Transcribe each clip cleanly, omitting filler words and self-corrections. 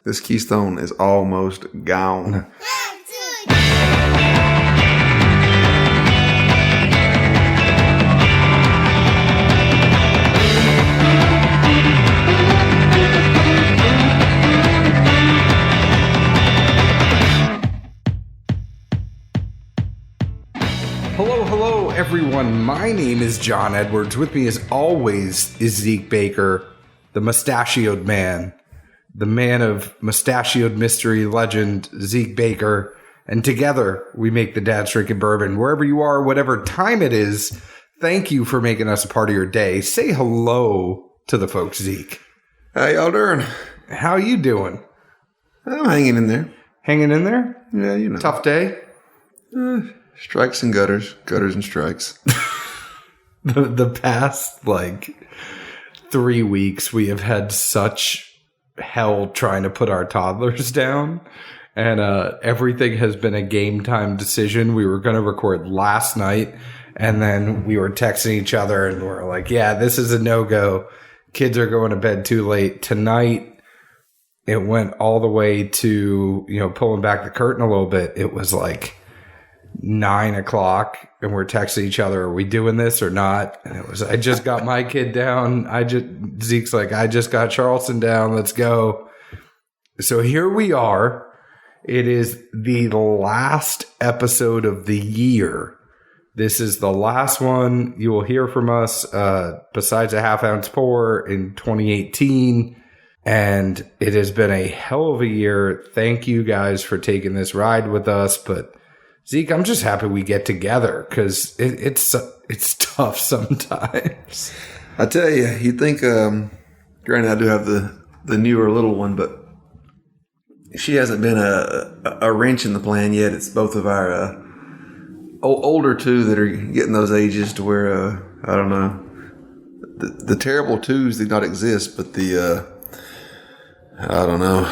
This Keystone is almost gone. Hello, everyone. My name is John Edwards. With me, as always, is Zeke Baker, the mustachioed man, the man of mustachioed mystery legend, Zeke Baker. And together, we make the Dad's Drinking Bourbon. Wherever you are, whatever time it is, thank you for making us a part of your day. Say hello to the folks, Zeke. How y'all doing? How you doing? I'm hanging in there. Hanging in there? Yeah, you know. Tough day? Strikes and gutters. Gutters and strikes. The past, 3 weeks, we have had such hell trying to put our toddlers down. And everything has been a game time decision. We were going to record last night, and then we were texting each other, and we're like, yeah, this is a no-go. Kids are going to bed too late. Tonight, it went all the way to, pulling back the curtain a little bit. It was like 9 o'clock, and we're texting each other, are we doing this or not? And it was, I just got my kid down. Zeke's like, I just got Charleston down. Let's go. So here we are. It is the last episode of the year. This is the last one you will hear from us, besides a half ounce pour in 2018. And it has been a hell of a year. Thank you guys for taking this ride with us. But Zeke, I'm just happy we get together because it's tough sometimes. I tell you, you think, granted, I do have the newer little one, but she hasn't been a wrench in the plan yet. It's both of our older two that are getting those ages to where, I don't know, the terrible twos do not exist, but I don't know.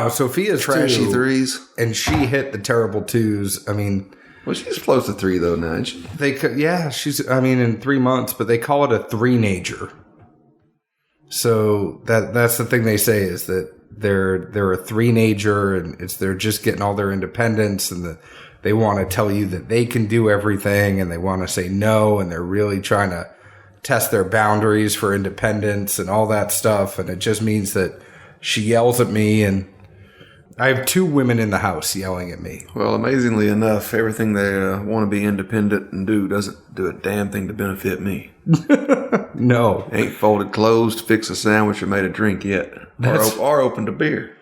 Sophia's trashy 2, threes, and she hit the terrible 2s. I mean, well, she's close to 3 though now. She's in 3 months, but they call it a three-nager. So that's the thing they say is that they're a three-nager, and they're just getting all their independence, and they want to tell you that they can do everything, and they want to say no, and they're really trying to test their boundaries for independence and all that stuff. And it just means that she yells at me, and I have 2 women in the house yelling at me. Well, amazingly enough, everything they want to be independent and do doesn't do a damn thing to benefit me. No. Ain't folded clothes, fixed a sandwich, or made a drink yet. Or opened a beer.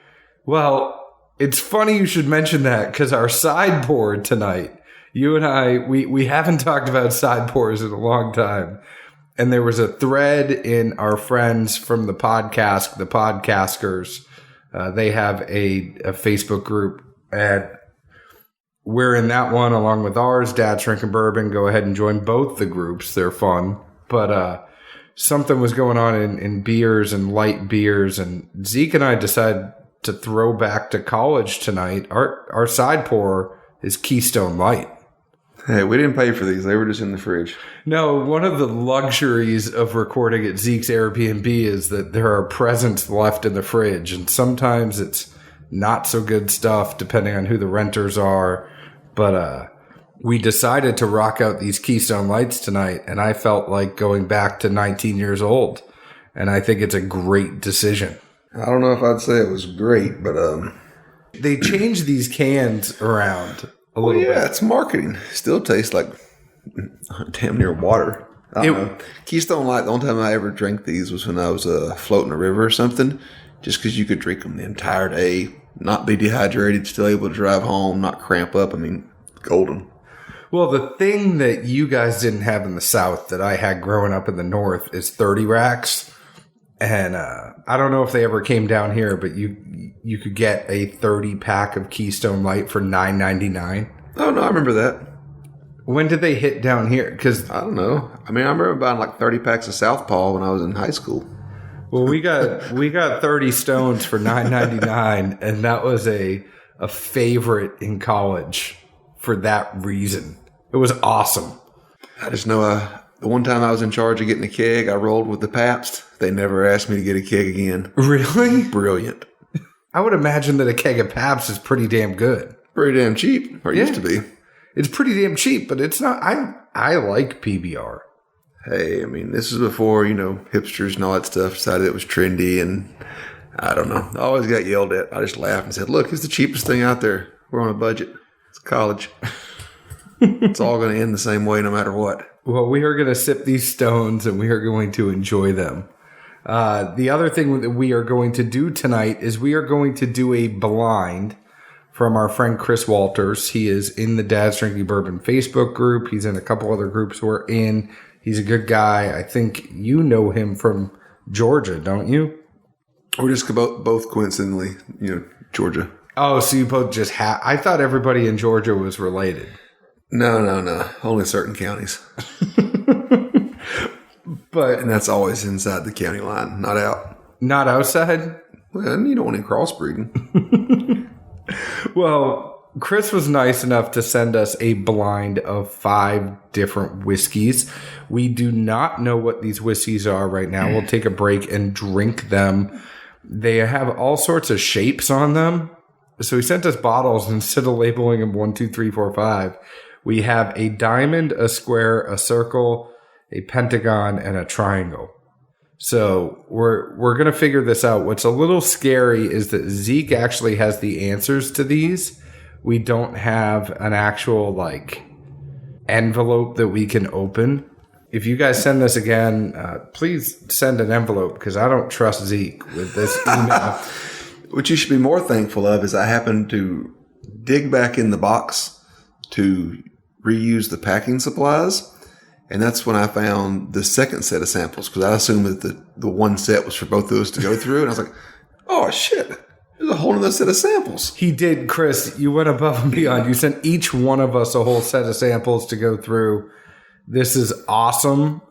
Well, it's funny you should mention that because our sideboard tonight, you and I, we haven't talked about sideboards in a long time. And there was a thread in our friends from the podcast, the Podcasters. They have a Facebook group, and we're in that one along with ours, Dad's Drinking Bourbon. Go ahead and join both the groups. They're fun. But something was going on in beers and light beers, and Zeke and I decided to throw back to college tonight. Our side pour is Keystone Light. Hey, we didn't pay for these. They were just in the fridge. No, one of the luxuries of recording at Zeke's Airbnb is that there are presents left in the fridge. And sometimes it's not so good stuff, depending on who the renters are. But we decided to rock out these Keystone Lights tonight. And I felt like going back to 19 years old. And I think it's a great decision. I don't know if I'd say it was great, but they changed these cans around a little bit. Yeah, it's marketing. Still tastes like damn near water. I don't know. Keystone Light, the only time I ever drank these was when I was floating a river or something, just because you could drink them the entire day, not be dehydrated, still able to drive home, not cramp up. I mean, golden. Well, the thing that you guys didn't have in the South that I had growing up in the North is 30 racks. And I don't know if they ever came down here, but you could get a 30-pack of Keystone Light for $9.99. Oh, no, I remember that. When did they hit down here? Because I don't know. I mean, I remember buying like 30 packs of Southpaw when I was in high school. Well, we got 30 stones for $9.99, and that was a favorite in college for that reason. It was awesome. I just know the one time I was in charge of getting a keg, I rolled with the Pabst. They never asked me to get a keg again. Really? Brilliant. I would imagine that a keg of Pabst is pretty damn good. Pretty damn cheap, or used to be. It's pretty damn cheap, but it's not. I like PBR. Hey, I mean, this is before, hipsters and all that stuff decided it was trendy, and I don't know. I always got yelled at. I just laughed and said, look, it's the cheapest thing out there. We're on a budget. It's college. It's all going to end the same way no matter what. Well, we are going to sip these stones, and we are going to enjoy them. The other thing that we are going to do tonight is we are going to do a blind from our friend Chris Walters. He is in the Dad's Drinking Bourbon Facebook group. He's in a couple other groups we're in. He's a good guy. I think you know him from Georgia, don't you? We're just both coincidentally, Georgia. Oh, so you both just I thought everybody in Georgia was related. No. Only certain counties. And that's always inside the county line, not out. Not outside? Well, you don't want any crossbreeding. Well, Chris was nice enough to send us a blind of 5 different whiskeys. We do not know what these whiskeys are right now. We'll take a break and drink them. They have all sorts of shapes on them. So he sent us bottles instead of labeling them 1, 2, 3, 4, 5. We have a diamond, a square, a circle, a pentagon, and a triangle. So we're going to figure this out. What's a little scary is that Zeke actually has the answers to these. We don't have an actual envelope that we can open. If you guys send this again, please send an envelope because I don't trust Zeke with this email. What you should be more thankful of is I happened to dig back in the box to reuse the packing supplies. And that's when I found the second set of samples because I assumed that the one set was for both of us to go through. And I was like, oh, shit. There's a whole other set of samples. He did, Chris. You went above and beyond. You sent each one of us a whole set of samples to go through. This is awesome.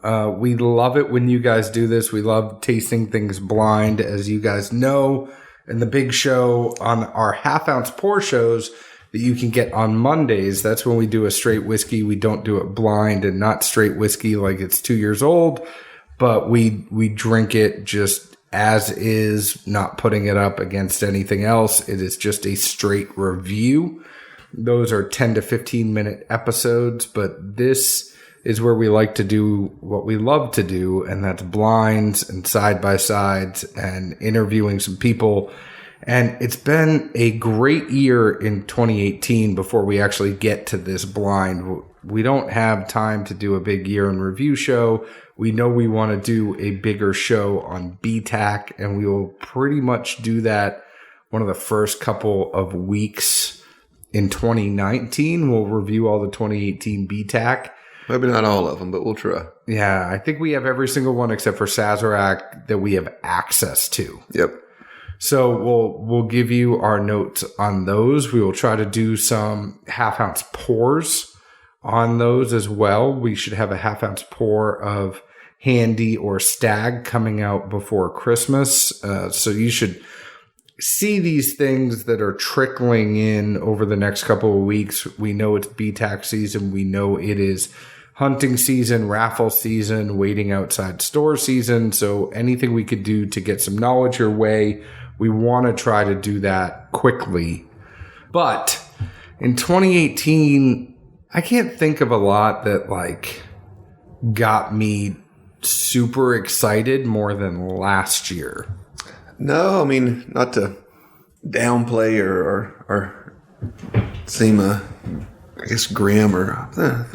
We love it when you guys do this. We love tasting things blind, as you guys know. And the big show on our half-ounce pour shows that you can get on Mondays, that's when we do a straight whiskey. We don't do it blind and not straight whiskey like it's 2 years old, but we drink it just as is, not putting it up against anything else. It is just a straight review. Those are 10 to 15 minute episodes, but this is where we like to do what we love to do, and that's blinds and side-by-sides and interviewing some people. And it's been a great year in 2018 before we actually get to this blind. We don't have time to do a big year in review show. We know we want to do a bigger show on BTAC, and we will pretty much do that one of the first couple of weeks in 2019. We'll review all the 2018 BTAC. Maybe not all of them, but we'll try. Yeah, I think we have every single one except for Sazerac that we have access to. Yep. So we'll give you our notes on those. We will try to do some half-ounce pours on those as well. We should have a half-ounce pour of Handy or Stag coming out before Christmas. So you should see these things that are trickling in over the next couple of weeks. We know it's BTAC season. We know it is hunting season, raffle season, waiting outside store season. So anything we could do to get some knowledge your way, we want to try to do that quickly. But in 2018, I can't think of a lot that got me super excited more than last year. No, I mean, not to downplay or seem, grim or...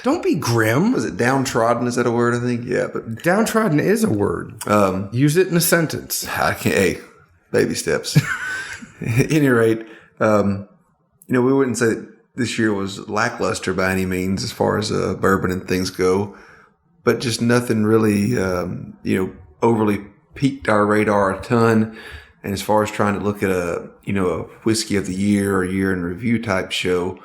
Don't be grim. Was it downtrodden? Is that a word, I think? Yeah, but... Downtrodden is a word. Use it in a sentence. I can't... Hey, baby steps. At any rate, we wouldn't say that this year was lackluster by any means as far as bourbon and things go, but just nothing really, overly piqued our radar a ton. And as far as trying to look at a whiskey of the year or year in review type show,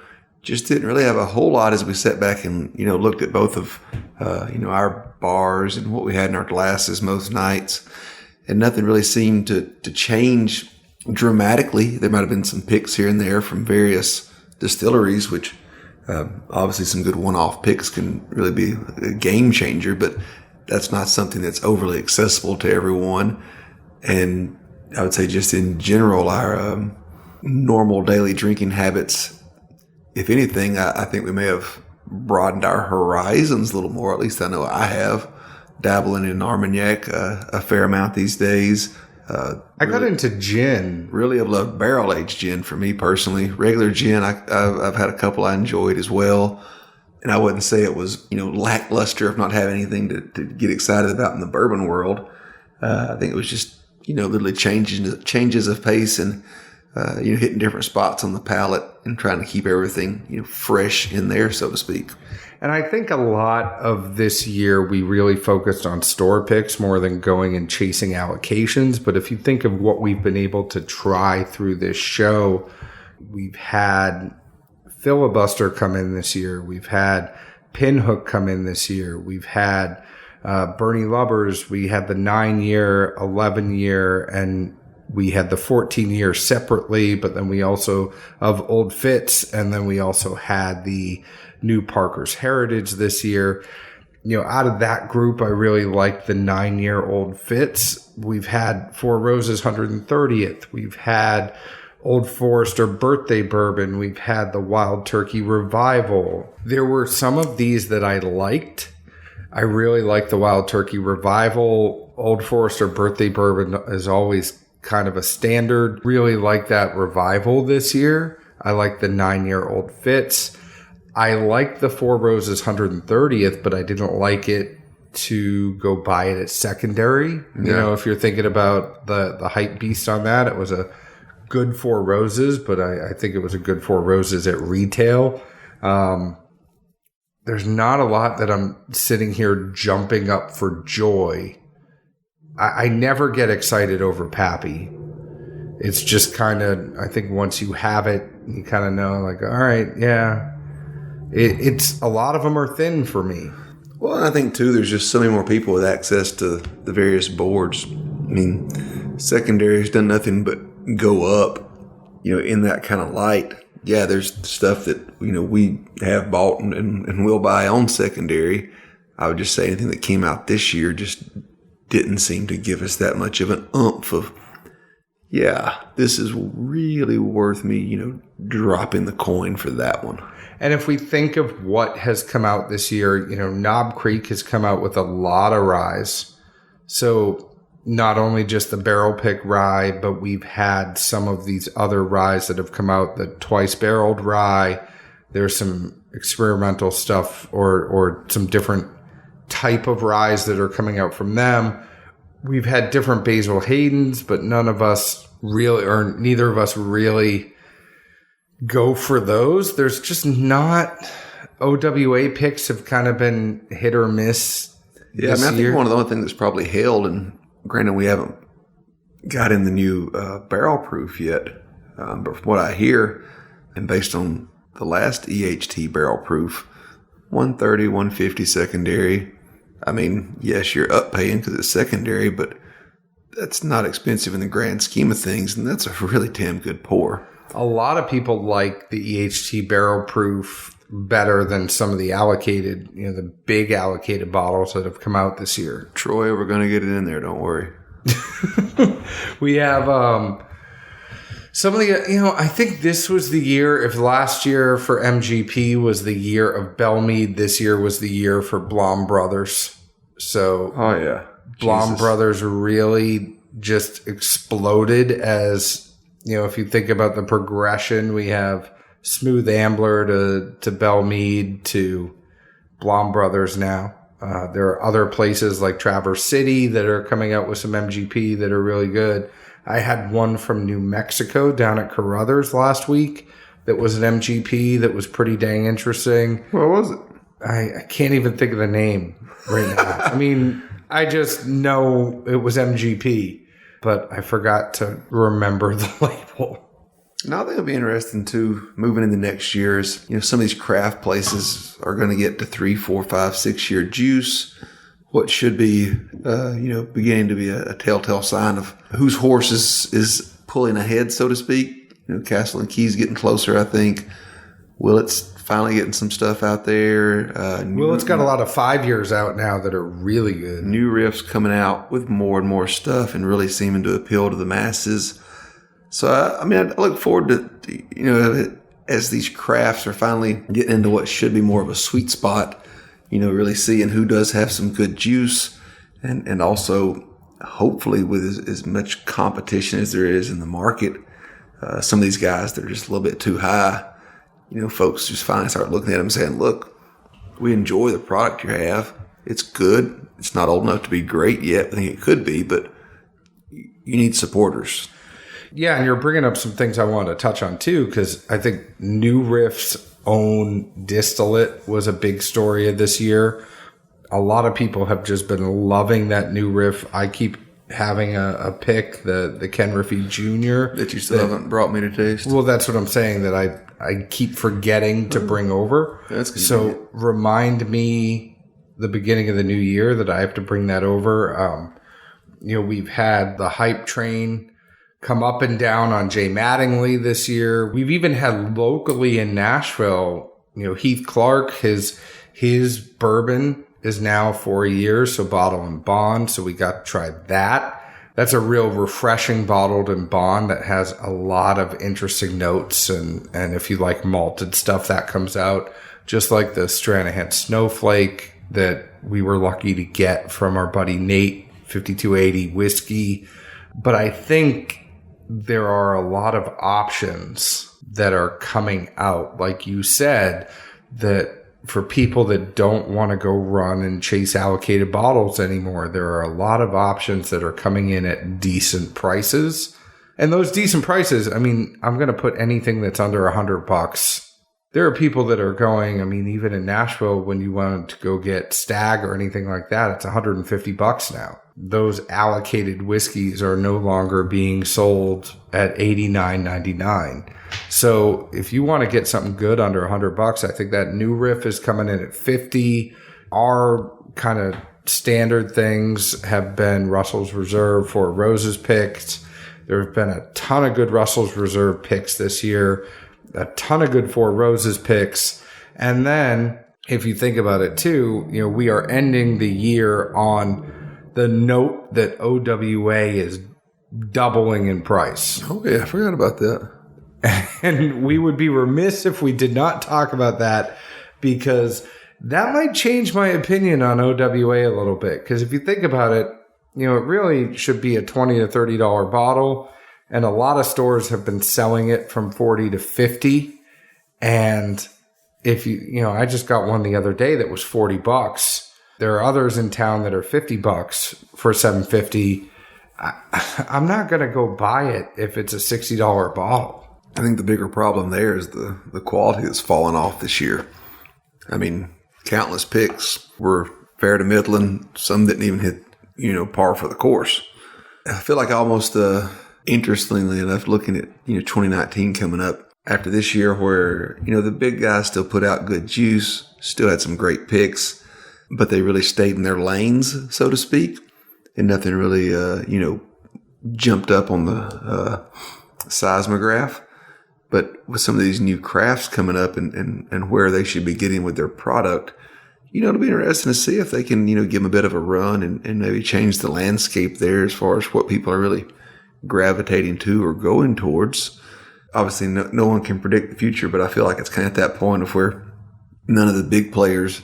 just didn't really have a whole lot as we sat back and, looked at both of, our bars and what we had in our glasses most nights. And nothing really seemed to change dramatically. There might have been some picks here and there from various distilleries, which obviously some good one-off picks can really be a game changer, but that's not something that's overly accessible to everyone. And, I would say just in general, our normal daily drinking habits, if anything, I think we may have broadened our horizons a little more. At least I know I have. Dabbling in Armagnac a fair amount these days. I got into gin. Really have loved barrel-aged gin for me personally. Regular gin, I've had a couple I enjoyed as well. And I wouldn't say it was, lackluster of not having anything to get excited about in the bourbon world. I think it was just, literally changes of pace and, hitting different spots on the palate and trying to keep everything, fresh in there, so to speak. And I think a lot of this year we really focused on store picks more than going and chasing allocations. But if you think of what we've been able to try through this show, we've had Filibuster come in this year. We've had Pinhook come in this year. We've had Bernie Lubbers. We had the 9-year, 11-year, and we had the 14-year separately. But then we also of Old Fitz, and then we also had the new Parker's Heritage this year. Out of that group, I really like the 9-year Old Fitz. We've had Four Roses 130th. We've had Old Forester Birthday Bourbon. We've had the Wild Turkey Revival. There were some of these that I liked. I really like the Wild Turkey Revival. Old Forester Birthday Bourbon is always kind of a standard. Really like that Revival this year. I like the 9-year Old Fitz. I like the Four Roses 130th, but I didn't like it to go buy it at secondary. Yeah. If you're thinking about the hype beast on that, it was a good Four Roses, but I think it was a good Four Roses at retail. There's not a lot that I'm sitting here jumping up for joy. I never get excited over Pappy. It's just kind of, I think once you have it, you kind of know, like, all right, yeah. It's a lot of them are thin for me. Well, and I think, too, there's just so many more people with access to the various boards. I mean, secondary's done nothing but go up, in that kind of light. Yeah, there's stuff that, we have bought and will buy on secondary. I would just say anything that came out this year just didn't seem to give us that much of an oomph of, yeah, this is really worth me, dropping the coin for that one. And if we think of what has come out this year, Knob Creek has come out with a lot of ryes. So not only just the barrel pick rye, but we've had some of these other ryes that have come out, the twice barreled rye. There's some experimental stuff or some different type of ryes that are coming out from them. We've had different Basil Haydens, but neither of us really go for those. There's just not. OWA picks have kind of been hit or miss. Yeah, I think one of the only things that's probably held, and granted we haven't got in the new barrel proof yet, but from what I hear, and based on the last EHT barrel proof, 130, 150 secondary. I mean, yes, you're up paying because it's secondary, but that's not expensive in the grand scheme of things, and that's a really damn good pour. A lot of people like the EHT barrel proof better than some of the allocated, the big allocated bottles that have come out this year. Troy, we're going to get it in there. Don't worry. We have some of the, I think this was the year, if last year for MGP was the year of Bellmead, this year was the year for Blom Brothers. So, oh yeah, Blom Brothers really just exploded as, if you think about the progression, we have Smooth Ambler to Bellmead to Blom Brothers now. There are other places like Traverse City that are coming out with some MGP that are really good. I had one from New Mexico down at Carruthers last week that was an MGP that was pretty dang interesting. What was it? I can't even think of the name right now. I mean, I just know it was MGP, but I forgot to remember the label. Now, I think it'll be interesting, too, moving into next year is, some of these craft places are going to get to 3, 4, 5, 6 year juice. What should be, beginning to be a telltale sign of whose horse is pulling ahead, so to speak. Castle and Key's getting closer, I think. Willett's finally getting some stuff out there. Well, it's got a lot of 5 years out now that are really good. New riffs coming out with more and more stuff and really seeming to appeal to the masses. So, I look forward to, as these crafts are finally getting into what should be more of a sweet spot, really seeing who does have some good juice and also hopefully with as much competition as there is in the market, some of these guys that are just a little bit too high, folks just finally start looking at them and saying, look, we enjoy the product you have. It's good. It's not old enough to be great yet. I think it could be, but you need supporters. Yeah, and you're bringing up some things I wanted to touch on too, because I think New Riff's own distillate was a big story of this year. A lot of people have just been loving that New Riff. I keep having a pick, the Ken Riffy Jr. That you still haven't brought me to taste. Well, that's what I'm saying, that I keep forgetting to bring over. That's convenient. So remind me the beginning of the new year that I have to bring that over. We've had the hype train come up and down on Jay Mattingly this year. We've even had locally in Nashville, Heath Clark, his bourbon is now 4 years, so bottle and bond. So we got to try that. That's a real refreshing bottled and bond that has a lot of interesting notes. And if you like malted stuff, that comes out just like the Stranahan Snowflake that we were lucky to get from our buddy Nate, 5280 whiskey. But I think there are a lot of options that are coming out, like you said, that for people that don't want to go run and chase allocated bottles anymore, there are a lot of options that are coming in at decent prices. And those decent prices, I'm going to put anything that's under $100. There are people that are going, even in Nashville, when you wanted to go get Stag or anything like that, it's $150 now. Those allocated whiskeys are no longer being sold at $89.99. So if you want to get something good under $100, I think that New Riff is coming in at $50. Our kind of standard things have been Russell's Reserve, Four Roses picks. There have been a ton of good Russell's Reserve picks this year, a ton of good Four Roses picks. And then if you think about it too, we are ending the year on the note that OWA is doubling in price. Oh, yeah, I forgot about that. And we would be remiss if we did not talk about that, because that might change my opinion on OWA a little bit. Because if you think about it, it really should be a $20 to $30 bottle. And a lot of stores have been selling it from $40 to $50. And if I just got one the other day that was $40. There are others in town that are $50 for $7.50. I'm not going to go buy it if it's a $60 bottle. I think the bigger problem there is the quality that's fallen off this year. Countless picks were fair to middling. Some didn't even hit, par for the course. I feel like almost, interestingly enough, looking at, 2019 coming up after this year where, the big guys still put out good juice, still had some great picks, but they really stayed in their lanes, so to speak, and nothing really, jumped up on the seismograph. But with some of these new crafts coming up and where they should be getting with their product, it'll be interesting to see if they can, give them a bit of a run and maybe change the landscape there as far as what people are really gravitating to or going towards. Obviously, no one can predict the future, but I feel like it's kind of at that point of where none of the big players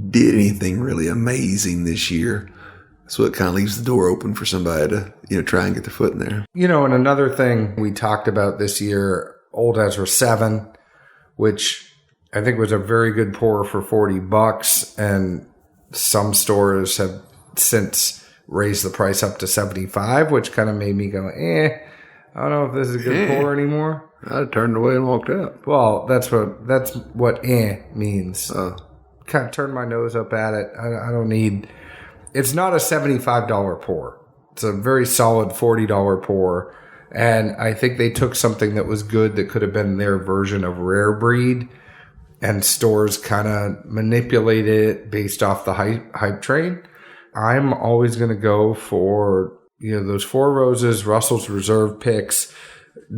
did anything really amazing this year. So it kind of leaves the door open for somebody to, try and get their foot in there. And another thing we talked about this year, Old Ezra 7, which I think was a very good pour for $40. And some stores have since raised the price up to $75, which kind of made me go, I don't know if this is a good pour anymore. I turned away and walked out. Well, that's what means. Kind of turned my nose up at it. I don't need... It's not a $75 pour. It's a very solid $40 pour. And I think they took something that was good that could have been their version of Rare Breed, and stores kind of manipulated it based off the hype train. I'm always going to go for, those Four Roses, Russell's Reserve picks.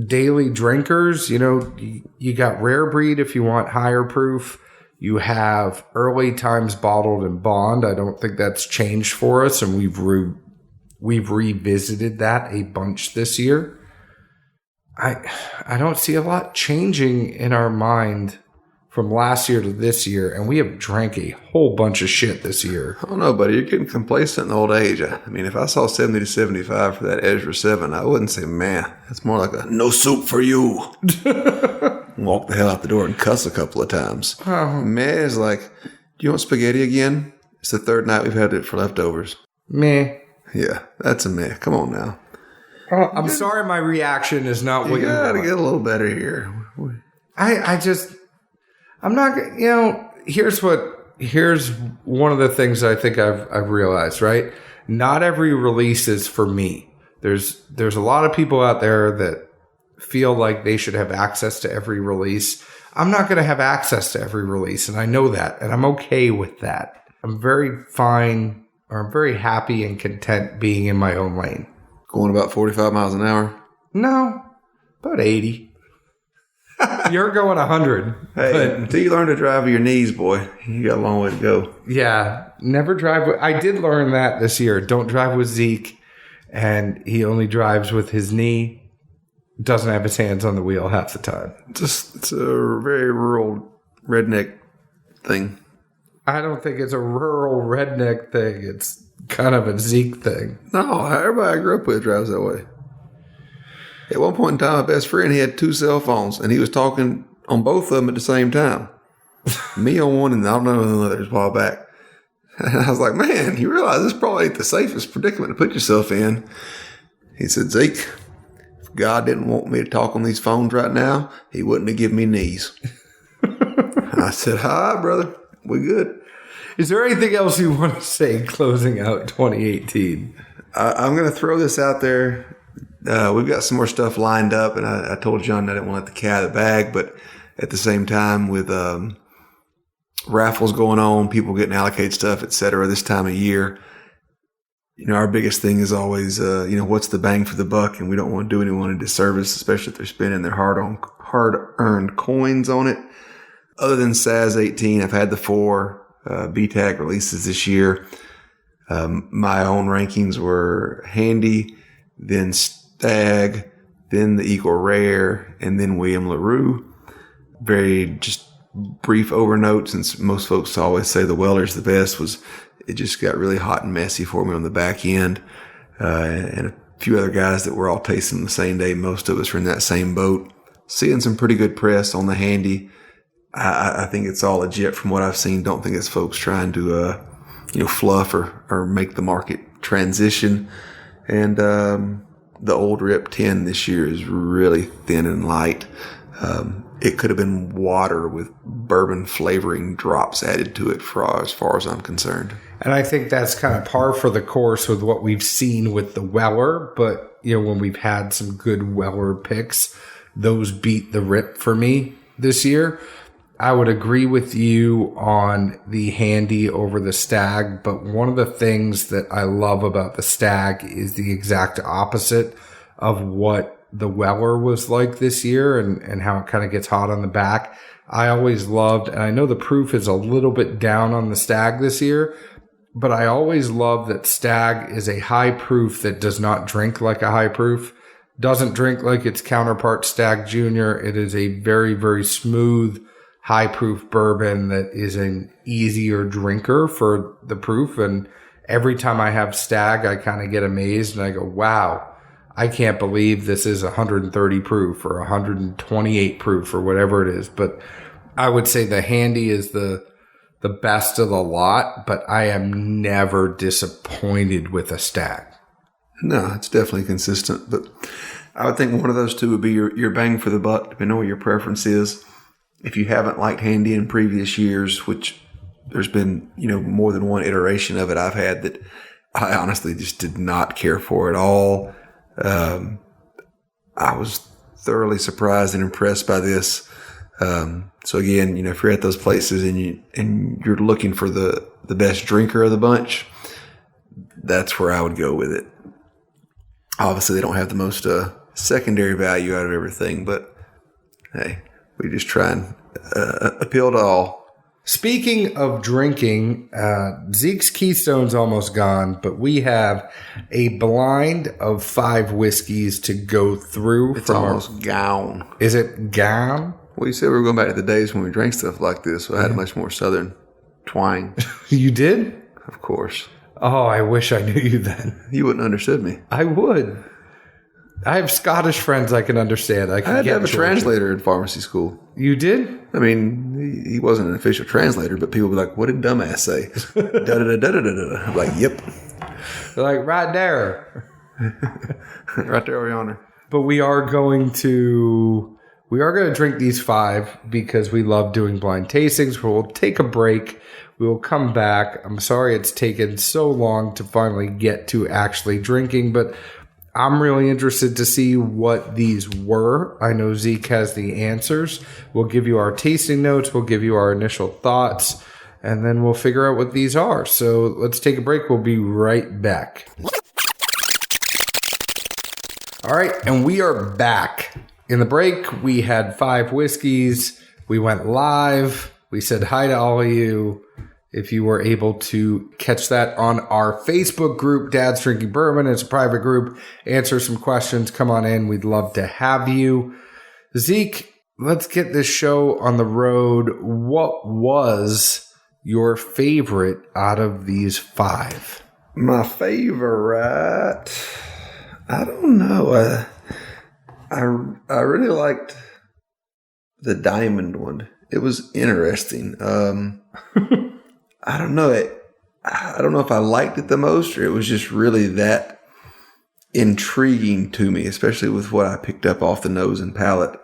daily drinkers, you got rare breed if you want higher proof. You have early times bottled and bond. I don't think that's changed for us, and we've revisited that a bunch this year. I don't see a lot changing in our mind from last year to this year, and we have drank a whole bunch of shit this year. I don't know, buddy. You're getting complacent in old age. I mean, if I saw 70 to 75 for that Ezra 7, I wouldn't say, man, that's more like a no soup for you. Walk the hell out the door and cuss a couple of times. Meh is like, do you want spaghetti again? It's the third night we've had it for leftovers. Meh. Yeah, that's a meh. Come on now. I'm sorry my reaction is not what you got to want. get a little better here. I'm not, here's one of the things I think I've realized, right? Not every release is for me. There's a lot of people out there that feel like they should have access to every release. I'm not going to have access to every release, and I know that, and I'm okay with that. I'm very fine, or I'm very happy and content being in my own lane. Going about 45 miles an hour? No, about 80. You're going 100. Hey, until you learn to drive with your knees, boy, you got a long way to go. Yeah, never drive with... I did learn that this year. Don't drive with Zeke, and he only drives with his knee. Doesn't have his hands on the wheel half the time. It's a very rural redneck thing. I don't think it's a rural redneck thing. It's kind of a Zeke thing. No, everybody I grew up with drives that way. At one point in time, my best friend, he had 2 cell phones, and he was talking on both of them at the same time. Me on one, and I don't know on the other, a while back. And I was like, man, you realize this probably ain't the safest predicament to put yourself in. He said, Zeke, if God didn't want me to talk on these phones right now, he wouldn't have given me knees. And I said, hi, brother. We good. Is there anything else you want to say closing out 2018? I'm going to throw this out there. We've got some more stuff lined up, and I told John I didn't want to let the cat out of the bag, but at the same time, with raffles going on, people getting allocated stuff, et cetera, this time of year, our biggest thing is always, what's the bang for the buck, and we don't want to do anyone a disservice, especially if they're spending their hard-earned coins on it. Other than SAS 18, I've had the 4 BTAG releases this year. My own rankings were Handy, then Stag, then the Eagle Rare, and then William LaRue. Very just brief overnote, since most folks always say the Weller's the best, it just got really hot and messy for me on the back end. And a few other guys that were all tasting the same day. Most of us were in that same boat. Seeing some pretty good press on the Handy. I think it's all legit from what I've seen. Don't think it's folks trying to, fluff or make the market transition. And the old Rip 10 this year is really thin and light. It could have been water with bourbon flavoring drops added to it as far as I'm concerned. And I think that's kind of par for the course with what we've seen with the Weller. But, when we've had some good Weller picks, those beat the Rip for me this year. I would agree with you on the Handy over the Stag, but one of the things that I love about the Stag is the exact opposite of what the Weller was like this year and how it kind of gets hot on the back. I always loved, and I know the proof is a little bit down on the Stag this year, but I always love that Stag is a high proof that does not drink like a high proof, doesn't drink like its counterpart Stag Junior. It is a very, very smooth, high proof bourbon that is an easier drinker for the proof. And every time I have Stag, I kind of get amazed and I go, wow, I can't believe this is 130 proof or 128 proof or whatever it is. But I would say the Handy is the best of the lot, but I am never disappointed with a Stag. No, it's definitely consistent. But I would think one of those two would be your bang for the buck, depending on what your preference is. If you haven't liked Handy in previous years, which there's been, more than one iteration of it I've had that I honestly just did not care for at all. I was thoroughly surprised and impressed by this. So again, if you're at those places and you're looking for the best drinker of the bunch, that's where I would go with it. Obviously, they don't have the most secondary value out of everything. But hey, we just try and appeal to all. Speaking of drinking, Zeke's Keystone's almost gone, but we have a blind of 5 whiskeys to go through. It's almost gone. Is it gone? Well, you said we were going back to the days when we drank stuff like this, so I had a much more southern twang. You did? Of course. Oh, I wish I knew you then. You wouldn't have understood me. I would. I have Scottish friends I can understand. I had to have a translator in pharmacy school. You did? I mean, he wasn't an official translator, but people would be like, what did dumbass say? Da-da-da-da-da-da-da. I'm like, yep. They're like, right there. Right there, Your Honor. But we are going to drink these 5 because we love doing blind tastings. We'll take a break. We will come back. I'm sorry it's taken so long to finally get to actually drinking, but I'm really interested to see what these were. I know Zeke has the answers. We'll give you our tasting notes. We'll give you our initial thoughts, and then we'll figure out what these are. So let's take a break. We'll be right back. All right, and we are back. In the break, we had 5 whiskeys. We went live. We said hi to all of you. If you were able to catch that on our Facebook group, Dad's Drinking Bourbon, it's a private group. Answer some questions. Come on in. We'd love to have you. Zeke, let's get this show on the road. What was your favorite out of these 5? My favorite, I don't know. I really liked the diamond one. It was interesting. I don't know. I don't know if I liked it the most or it was just really that intriguing to me, especially with what I picked up off the nose and palate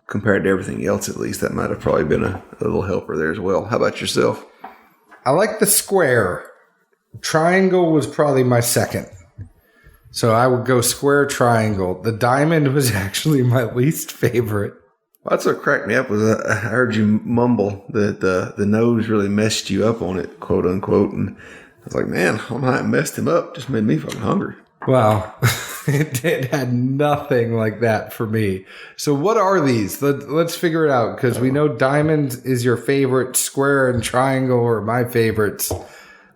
compared to everything else, at least. That might have probably been a little helper there as well. How about yourself? I like the square. Triangle was probably my second. So I would go square, triangle. The diamond was actually my least favorite. Well, that's what cracked me up was I heard you mumble that the nose really messed you up on it, quote unquote. And I was like, man, I don't know how it messed him up. Just made me fucking hungry. Well, it had nothing like that for me. So what are these? Let's figure it out because we know diamond is your favorite. Square and triangle are my favorites.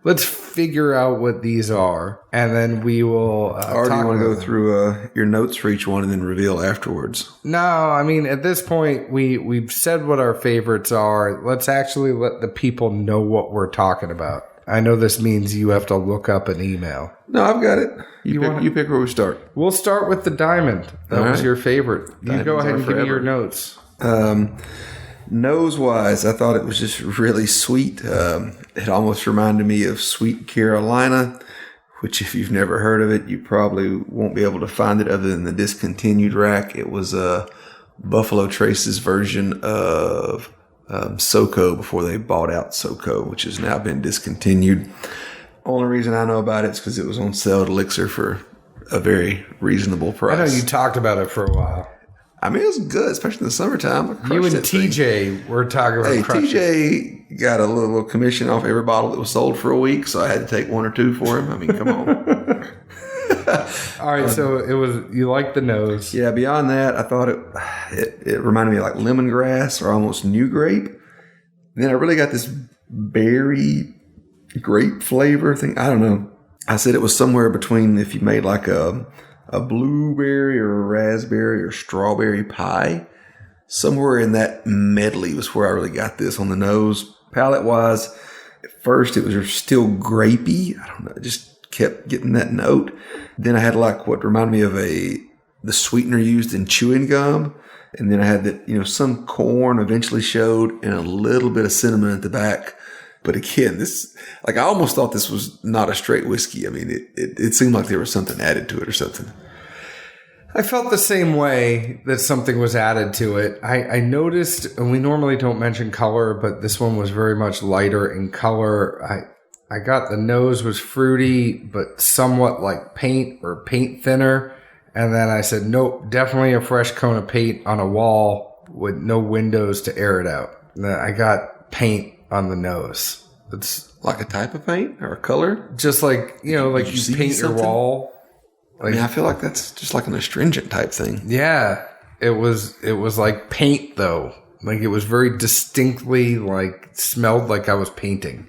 Let's figure out what these are, and then we will or do you want to go through your notes for each one and then reveal afterwards? No, I mean, at this point, we've said what our favorites are. Let's actually let the people know what we're talking about. I know this means you have to look up an email. No, I've got it. You pick where we start. We'll start with the diamond. That was your favorite. Diamonds you go ahead and give forever. me your notes. Nose-wise, I thought it was just really sweet. It almost reminded me of Sweet Carolina, which if you've never heard of it, you probably won't be able to find it other than the discontinued rack. It was Buffalo Trace's version of SoCo before they bought out SoCo, which has now been discontinued. Only reason I know about it is because it was on sale at Elixir for a very reasonable price. I know you talked about it for a while. I mean, it was good, especially in the summertime. You and TJ were talking about crushing. TJ got a little commission off every bottle that was sold for a week, so I had to take 1 or 2 for him. I mean, come on. All right, so it was, you liked the nose. Yeah, beyond that, I thought it reminded me of like lemongrass or almost new grape. And then I really got this berry grape flavor thing. I don't know. I said it was somewhere between if you made like a blueberry or a raspberry or strawberry pie. Somewhere in that medley was where I really got this on the nose. Palate-wise, at first it was still grapey. I don't know. I just kept getting that note. Then I had like what reminded me of the sweetener used in chewing gum. And then I had that, some corn eventually showed and a little bit of cinnamon at the back. But again, I almost thought this was not a straight whiskey. I mean, it seemed like there was something added to it or something. I felt the same way that something was added to it. I noticed, and we normally don't mention color, but this one was very much lighter in color. I got the nose was fruity, but somewhat like paint or paint thinner. And then I said, nope, definitely a fresh coat of paint on a wall with no windows to air it out. And then I got paint on the nose. It's like a type of paint or a color? Just like, like you paint your wall. I mean, I feel like that's just like an astringent type thing. Yeah, it was like paint though. Like it was very distinctly like smelled like I was painting.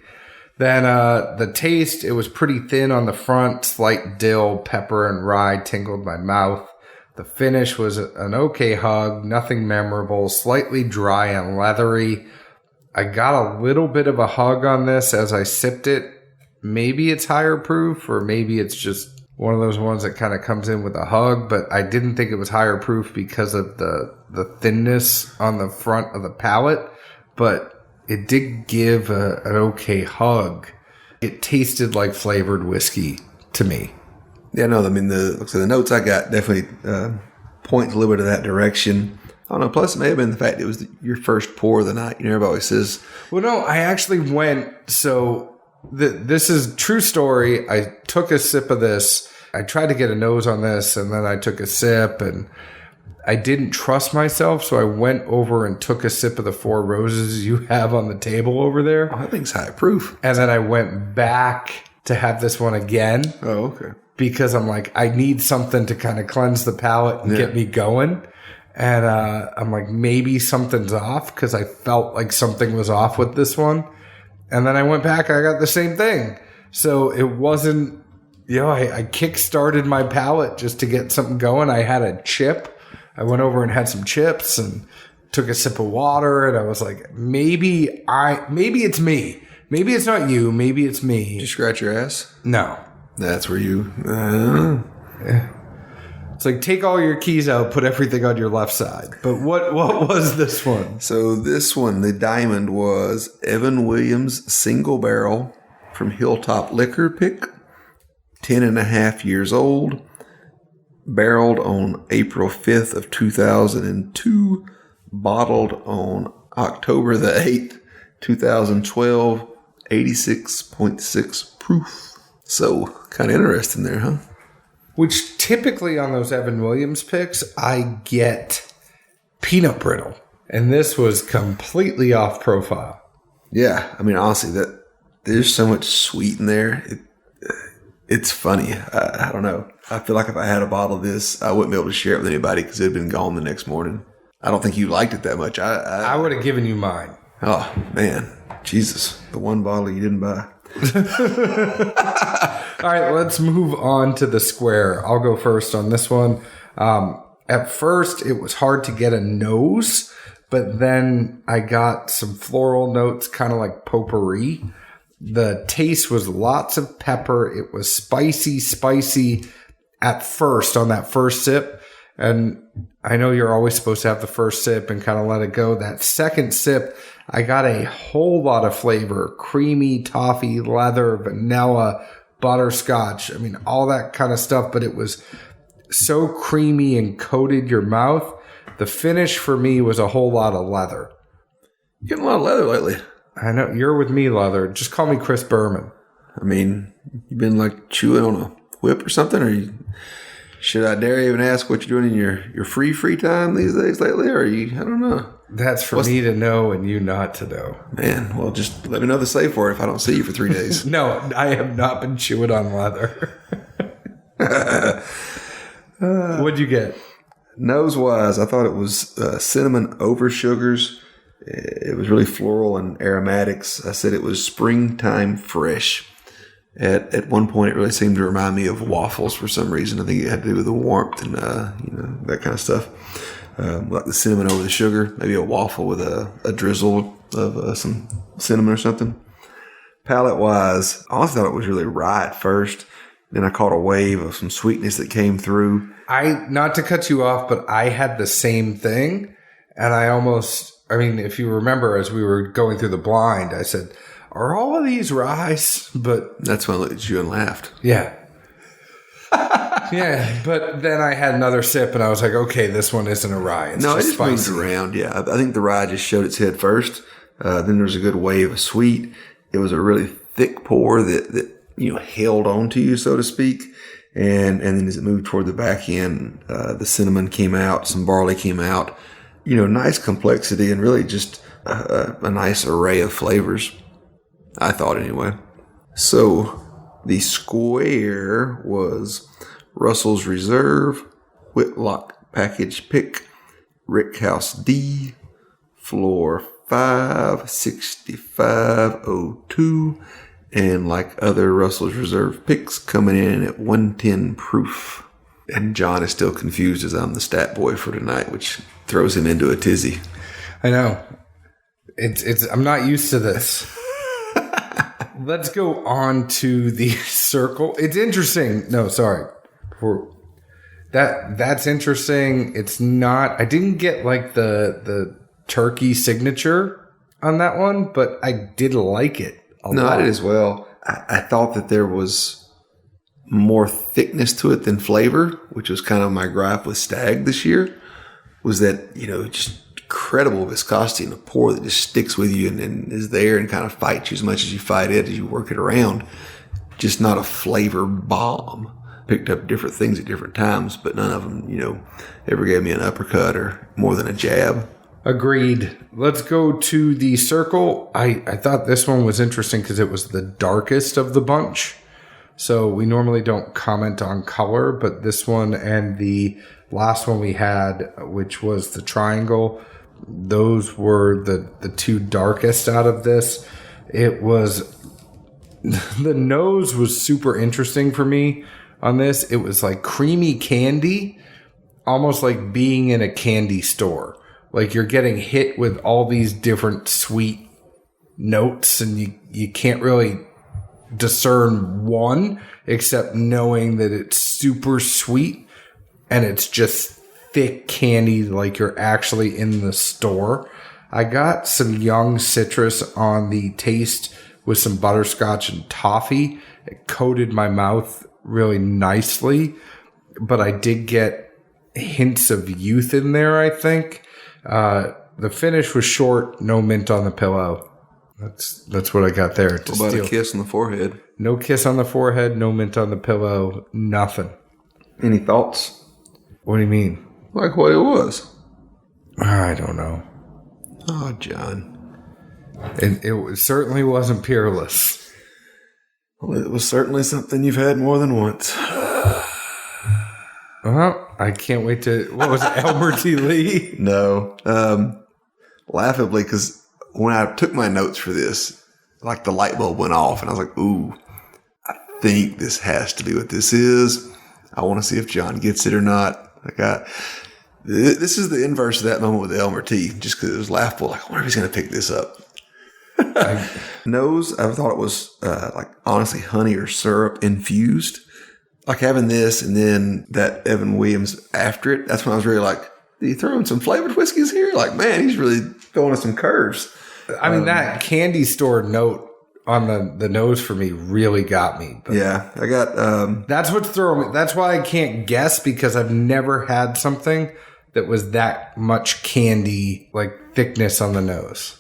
Then the taste, it was pretty thin on the front, slight dill, pepper, and rye tingled my mouth. The finish was an okay hug, nothing memorable, slightly dry and leathery. I got a little bit of a hug on this as I sipped it. Maybe it's higher proof, or maybe it's just one of those ones that kind of comes in with a hug, but I didn't think it was higher proof because of the thinness on the front of the palate, but it did give an okay hug. It tasted like flavored whiskey to me. Yeah, no, I mean, the notes I got definitely point a little bit of that direction. I don't know, plus it may have been the fact it was your first pour of the night. You know, everybody always says... Well, no, I actually went, so this is true story. I took a sip of this. I tried to get a nose on this, and then I took a sip, and I didn't trust myself, so I went over and took a sip of the Four Roses you have on the table over there. Oh, that thing's high proof. And then I went back to have this one again. Oh, okay. Because I'm like, I need something to kind of cleanse the palate and get me going. And I'm like, maybe something's off, because I felt like something was off with this one. And then I went back, I got the same thing. So it wasn't, I kick-started my palate just to get something going. I had a chip. I went over and had some chips and took a sip of water, and I was like, maybe it's me. Maybe it's not you. Maybe it's me. Did you scratch your ass? No. That's where you... Yeah. It's like, take all your keys out, put everything on your left side. But what was this one? So this one, the diamond, was Evan Williams Single Barrel from Hilltop Liquor Pick, 10.5 years old. Barreled on April 5th of 2002, bottled on October the 8th, 2012, 86.6 proof. So, kind of interesting there, huh? Which typically on those Evan Williams picks, I get peanut brittle. And this was completely off profile. Yeah, I mean, honestly, that there's so much sweet in there. It's funny. I don't know. I feel like if I had a bottle of this, I wouldn't be able to share it with anybody because it had been gone the next morning. I don't think you liked it that much. I would have given you mine. Oh, man. Jesus. The one bottle you didn't buy. All right, let's move on to the square. I'll go first on this one. At first, it was hard to get a nose, but then I got some floral notes, kind of like potpourri. The taste was lots of pepper. It was spicy at first on that first sip. And I know you're always supposed to have the first sip and kind of let it go. That second sip, I got a whole lot of flavor. Creamy, toffee, leather, vanilla, butterscotch. I mean, all that kind of stuff. But it was so creamy and coated your mouth. The finish for me was a whole lot of leather. You're getting a lot of leather lately. I know. You're with me, leather. Just call me Chris Berman. I mean, you've been like chewing on a whip or something? Or should I dare even ask what you're doing in your free time these days lately? Or I don't know. That's for me to know and you not to know. Man, well, just let me know the safe word if I don't see you for 3 days. No, I have not been chewing on leather. What'd you get? Nose-wise, I thought it was cinnamon over sugars. It was really floral and aromatics. I said it was springtime fresh. At one point, it really seemed to remind me of waffles for some reason. I think it had to do with the warmth and that kind of stuff. Like the cinnamon over the sugar, maybe a waffle with a drizzle of some cinnamon or something. Palate-wise, I also thought it was really rye at first. Then I caught a wave of some sweetness that came through. Not to cut you off, but I had the same thing. And if you remember, as we were going through the blind, I said, are all of these rye? But that's when I looked at you and laughed. Yeah. Yeah, but then I had another sip and I was like, okay, this one isn't a rye. It's just spicy. Moved around. Yeah, I think the rye just showed its head first. Then there was a good wave of sweet. It was a really thick pour that held on to you, so to speak. And then as it moved toward the back end, the cinnamon came out, some barley came out. Nice complexity and really just a nice array of flavors. I thought anyway. So the square was Russell's Reserve, Whitlock Package Pick, Rickhouse D, Floor 5, 6502, and like other Russell's Reserve picks coming in at 110 proof. And John is still confused as I'm the stat boy for tonight, which throws him into a tizzy. I know. I'm not used to this. Let's go on to the circle. It's interesting. No, sorry. That's interesting. It's not. I didn't get like the turkey signature on that one, but I did like it a lot. I did as well. I thought that there was more thickness to it than flavor, which was kind of my gripe with Stag this year, was that, just incredible viscosity in the pour that just sticks with you and is there and kind of fights you as much as you fight it as you work it around. Just not a flavor bomb. Picked up different things at different times, but none of them, ever gave me an uppercut or more than a jab. Agreed. Let's go to the circle. I thought this one was interesting because it was the darkest of the bunch. So we normally don't comment on color, but this one and the last one we had, which was the triangle, those were the two darkest out of this. It was, the nose was super interesting for me on this. It was like creamy candy, almost like being in a candy store. Like you're getting hit with all these different sweet notes and you can't really discern one except knowing that it's super sweet and it's just thick candy like you're actually in the store. I got some young citrus on the taste with some butterscotch and toffee. It coated my mouth really nicely, but I did get hints of youth in there, I think. The finish was short, no mint on the pillow. That's what I got there. What about a kiss on the forehead? No kiss on the forehead, no mint on the pillow, nothing. Any thoughts? What do you mean? Like what it was? I don't know. Oh, John. It certainly wasn't peerless. Well, it was certainly something you've had more than once. I can't wait to... What was it, Elmer T. Lee? No. Laughably, because when I took my notes for this, like the light bulb went off, and I was like, ooh, I think this has to be what this is. I want to see if John gets it or not. This is the inverse of that moment with Elmer T, just because it was laughable. Like, I wonder if he's going to pick this up. Nose, I thought it was honestly honey or syrup infused. Like having this and then that Evan Williams after it. That's when I was really like, did he throw in some flavored whiskeys here? Like, man, he's really going to some curves. I mean, that candy store note on the nose for me really got me. But yeah, I got... that's what's throwing me. That's why I can't guess, because I've never had something that was that much candy, like thickness on the nose.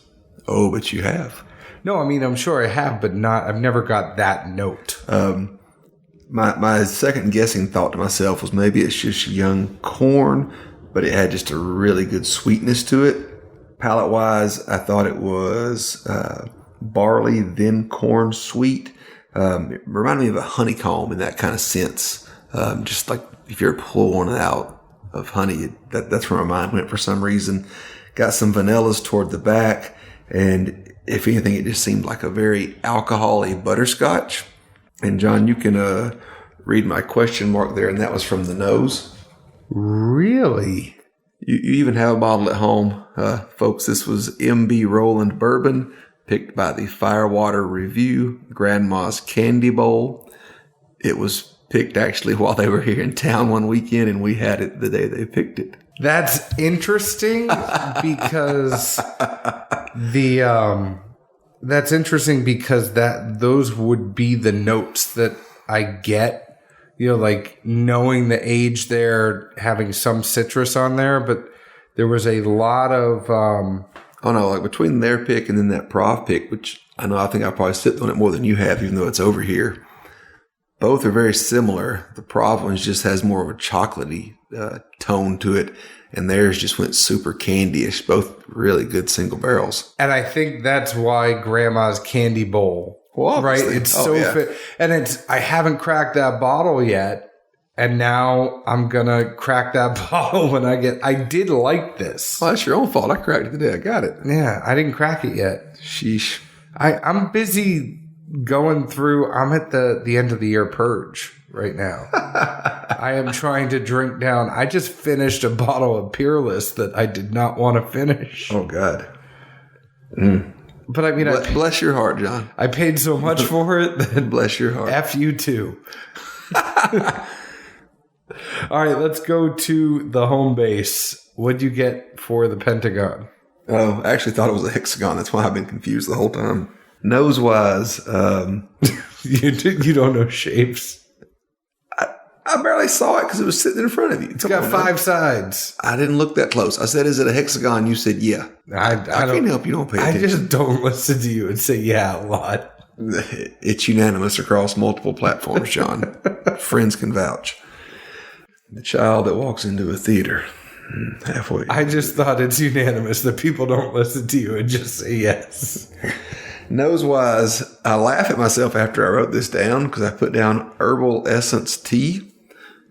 Oh, but you have. No, I mean, I'm sure I have, but I've never got that note. My second guessing thought to myself was maybe it's just young corn, but it had just a really good sweetness to it. Palate-wise, I thought it was barley, then corn sweet. It reminded me of a honeycomb in that kind of sense. Just like if you're pulling it out of honey, that's where my mind went for some reason. Got some vanillas toward the back, and if anything, it just seemed like a very alcohol-y butterscotch. And John, you can read my question mark there, and that was from the nose. Really? You even have a bottle at home, folks. This was MB Roland Bourbon, picked by the Firewater Review, Grandma's Candy Bowl. It was picked actually while they were here in town one weekend, and we had it the day they picked it. That's interesting because those would be the notes that I get. Like knowing the age there, having some citrus on there, but there was a lot of... like between their pick and then that Prov pick, which I think I probably sipped on it more than you have, even though it's over here. Both are very similar. The Prov one just has more of a chocolatey tone to it, and theirs just went super candy-ish. Both really good single barrels. And I think that's why Grandma's Candy Bowl... Well, right, it's so fit, and I haven't cracked that bottle yet, And now I'm going to crack that bottle when I did like this. Well, that's your own fault. I cracked it today. I got it. Yeah, I didn't crack it yet. Sheesh. I'm busy going through, I'm at the end of the year purge right now. I am trying to drink down. I just finished a bottle of Peerless that I did not want to finish. Oh, God. But I mean, bless your heart, John. I paid so much for it that bless your heart. F you too. All right, let's go to the home base. What'd you get for the Pentagon? Oh, I actually thought it was a hexagon. That's why I've been confused the whole time. Nose-wise, you don't know shapes. I barely saw it because it was sitting in front of you. It's got 5 sides. I didn't look that close. I said, "Is it a hexagon?" You said, "Yeah." I can't help you. Don't pay attention. I just don't listen to you and say "yeah" a lot. It's unanimous across multiple platforms, John. Friends can vouch. The child that walks into a theater halfway. I just thought it's unanimous that people don't listen to you and just say yes. Nose-wise, I laugh at myself after I wrote this down because I put down herbal essence tea.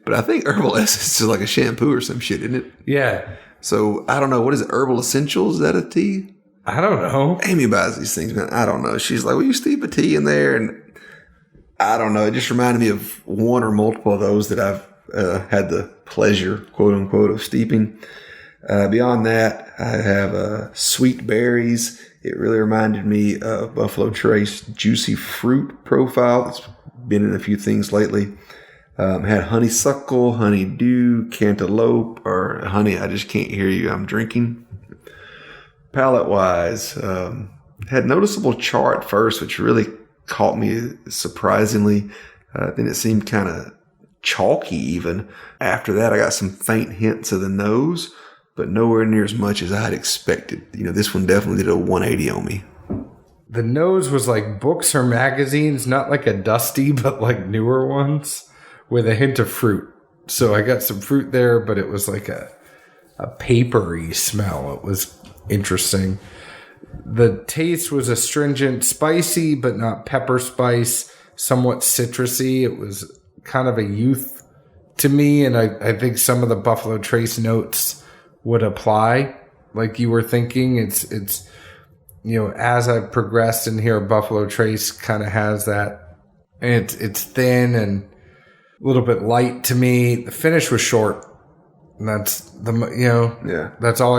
But I think herbal essence is like a shampoo or some shit, isn't it? Yeah. So I don't know. What is it? Herbal essentials? Is that a tea? I don't know. Amy buys these things, man. I don't know. She's like, "Will you steep a tea in there?" And I don't know. It just reminded me of one or multiple of those that I've had the pleasure, quote unquote, of steeping. Beyond that, I have sweet berries. It really reminded me of Buffalo Trace juicy fruit profile. It's been in a few things lately. Had honeysuckle, honeydew, cantaloupe, or honey, I just can't hear you. I'm drinking. Palette-wise, had noticeable char at first, which really caught me surprisingly. Then it seemed kind of chalky even. After that, I got some faint hints of the nose, but nowhere near as much as I had expected. This one definitely did a 180 on me. The nose was like books or magazines, not like a dusty, but like newer ones with a hint of fruit. So I got some fruit there, but it was like a papery smell. It was interesting. The taste was astringent, spicy, but not pepper spice, somewhat citrusy. It was kind of a youth to me, and I think some of the Buffalo Trace notes would apply. Like you were thinking, it's as I've progressed in here, Buffalo Trace kind of has that. And it's thin and a little bit light to me. The finish was short. And that's that's all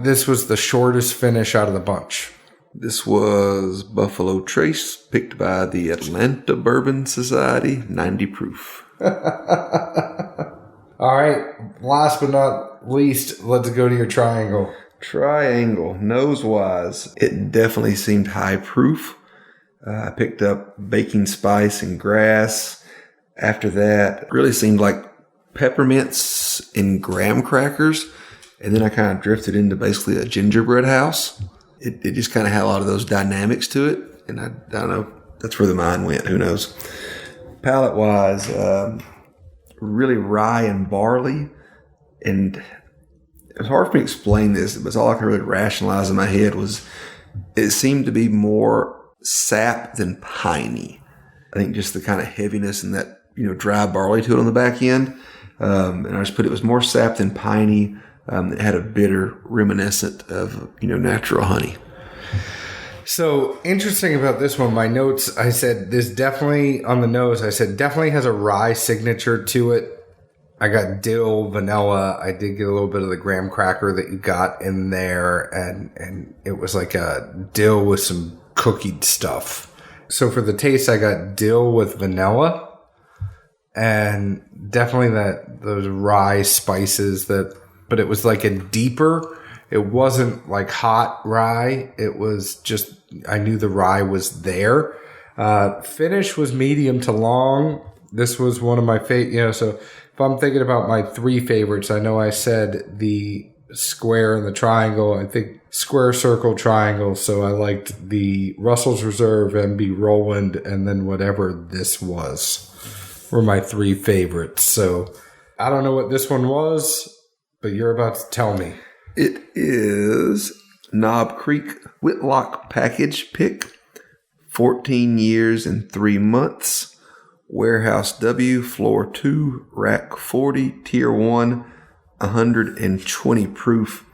this was the shortest finish out of the bunch. This was Buffalo Trace, picked by the Atlanta Bourbon Society, 90 proof. All right. Last but not least, let's go to your triangle. Triangle. Nose-wise, it definitely seemed high proof. I picked up baking spice and grass. After that, it really seemed like peppermints and graham crackers. And then I kind of drifted into basically a gingerbread house. It just kind of had a lot of those dynamics to it. And I don't know. That's where the mind went. Who knows? Palette-wise, really rye and barley. And it was hard for me to explain this, but all I could really rationalize in my head was it seemed to be more sap than piney. I think just the kind of heaviness and that, dry barley to it on the back end. And I just put it was more sap than piney. It had a bitter reminiscent of, natural honey. So interesting about this one, my notes, I said this definitely on the nose, I said definitely has a rye signature to it. I got dill, vanilla. I did get a little bit of the graham cracker that you got in there. And it was like a dill with some cookied stuff. So for the taste, I got dill with vanilla. And definitely those rye spices but it was like a deeper, it wasn't like hot rye. It was just, I knew the rye was there. Finish was medium to long. This was one of my favorite, so if I'm thinking about my 3 favorites, I know I said the square and the triangle. I think square, circle, triangle. So I liked the Russell's Reserve, MB Roland, and then whatever this was were my 3 favorites. So I don't know what this one was, but you're about to tell me. It is Knob Creek Whitlock package pick, 14 years and 3 months, Warehouse W, Floor 2, Rack 40, Tier 1, 120 proof.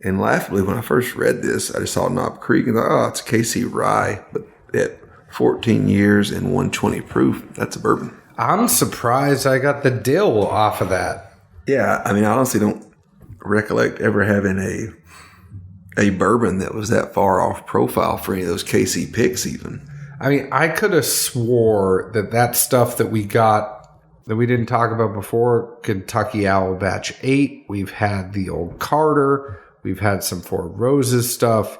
And laughably, when I first read this, I just saw Knob Creek and thought, oh, it's a KC Rye. But at 14 years and 120 proof, that's a bourbon. I'm surprised I got the dill off of that. Yeah, I mean, I honestly don't recollect ever having a bourbon that was that far off profile for any of those KC picks even. I mean, I could have swore that stuff that we got that we didn't talk about before, Kentucky Owl Batch 8, we've had the Old Carter, we've had some Four Roses stuff,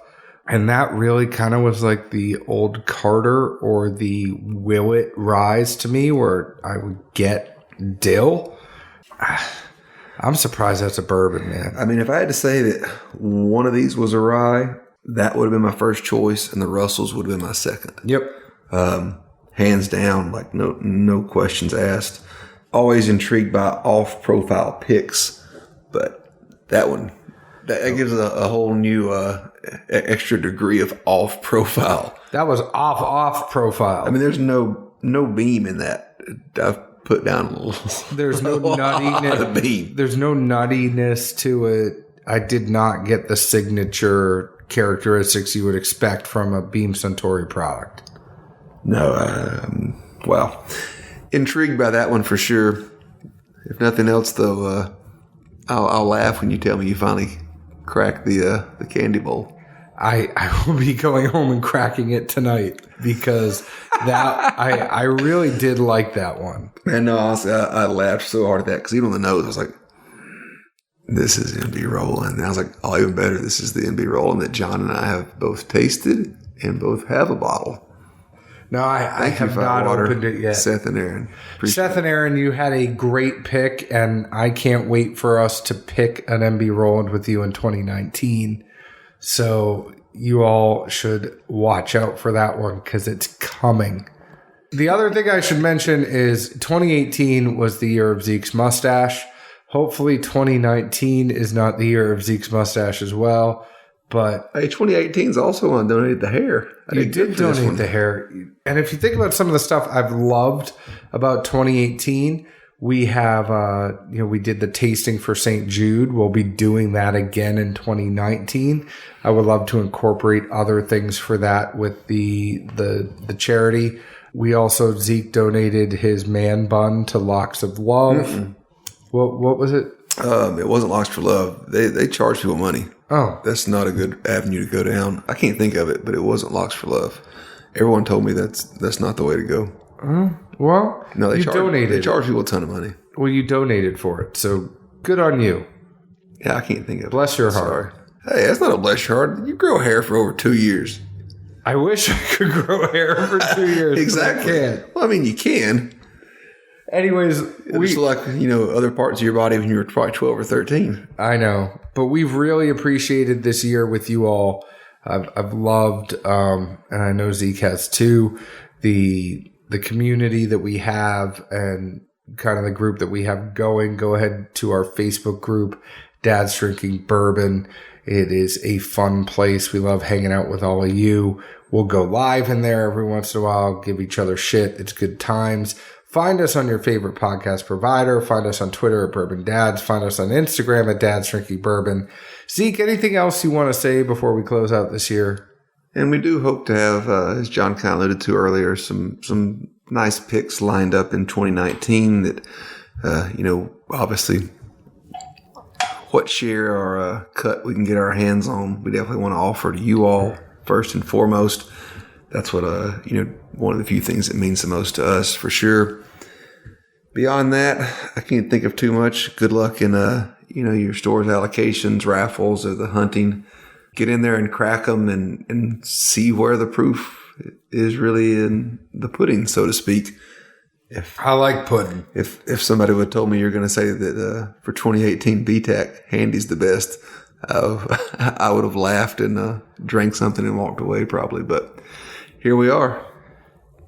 and that really kind of was like the Old Carter or the Willet Rise to me, where I would get dill. I'm surprised that's a bourbon, man. I mean, if I had to say that one of these was a rye, that would have been my first choice, and the Russells would have been my second. Yep. Hands down, like no questions asked. Always intrigued by off-profile picks, but that one, that gives a whole new extra degree of off-profile. That was off profile. I mean, there's no beam in that. I've put down a little. There's no nuttiness. Beam. There's no nuttiness to it. I did not get the signature characteristics you would expect from a Beam Suntory product. No, well, intrigued by that one for sure. If nothing else, though, I'll laugh when you tell me you finally cracked the candy bowl. I will be going home and cracking it tonight because that I really did like that one. Man, no, honestly, I laughed so hard at that because even on the nose, I was like, this is MB Rollin'. And I was like, oh, even better, this is the MB Rollin' that John and I have both tasted and both have a bottle. No, I have not opened it yet. Seth and Aaron. Seth and Aaron, you had a great pick, and I can't wait for us to pick an MB Roland with you in 2019. So you all should watch out for that one because it's coming. The other thing I should mention is 2018 was the year of Zeke's mustache. Hopefully 2019 is not the year of Zeke's mustache as well. But hey, 2018 is also when I donated the hair. You did donate the hair. And if you think about some of the stuff I've loved about 2018, we have, we did the tasting for St. Jude. We'll be doing that again in 2019. I would love to incorporate other things for that with the charity. We also, Zeke donated his man bun to Locks of Love. Mm-mm. What was it? It wasn't Locks for Love. They charge people money. Oh. That's not a good avenue to go down. I can't think of it, but it wasn't Locks for Love. Everyone told me that's not the way to go. Well, no, they donated. They charge people a ton of money. Well, you donated for it, so good on you. Yeah, I can't think of it. Bless your heart. Hey, that's not a bless your heart. You grow hair for over 2 years. I wish I could grow hair for 2 years. Exactly. But I can't. Well, I mean, you can. Anyways, it's like, other parts of your body when you were probably 12 or 13. I know, but we've really appreciated this year with you all. I've loved, and I know Zeke has too, the community that we have and kind of the group that we have going. Go ahead to our Facebook group, Dad's Drinking Bourbon. It is a fun place. We love hanging out with all of you. We'll go live in there every once in a while, give each other shit. It's good times. Find us on your favorite podcast provider. Find us on Twitter at Bourbon Dads. Find us on Instagram at Dad's Drinking Bourbon. Zeke, anything else you want to say before we close out this year? And we do hope to have, as John kind of alluded to earlier, some nice picks lined up in 2019 that, obviously what share or cut we can get our hands on. We definitely want to offer to you all first and foremost. That's what, one of the few things that means the most to us for sure. Beyond that, I can't think of too much. Good luck in, your store's allocations, raffles, or the hunting. Get in there and crack them and see where the proof is really in the pudding, so to speak. I like pudding. If somebody would have told me you're going to say that for 2018 BTAC, Handy's the best, I would have laughed and drank something and walked away probably, but here we are.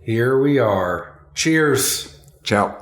Here we are. Cheers. Ciao.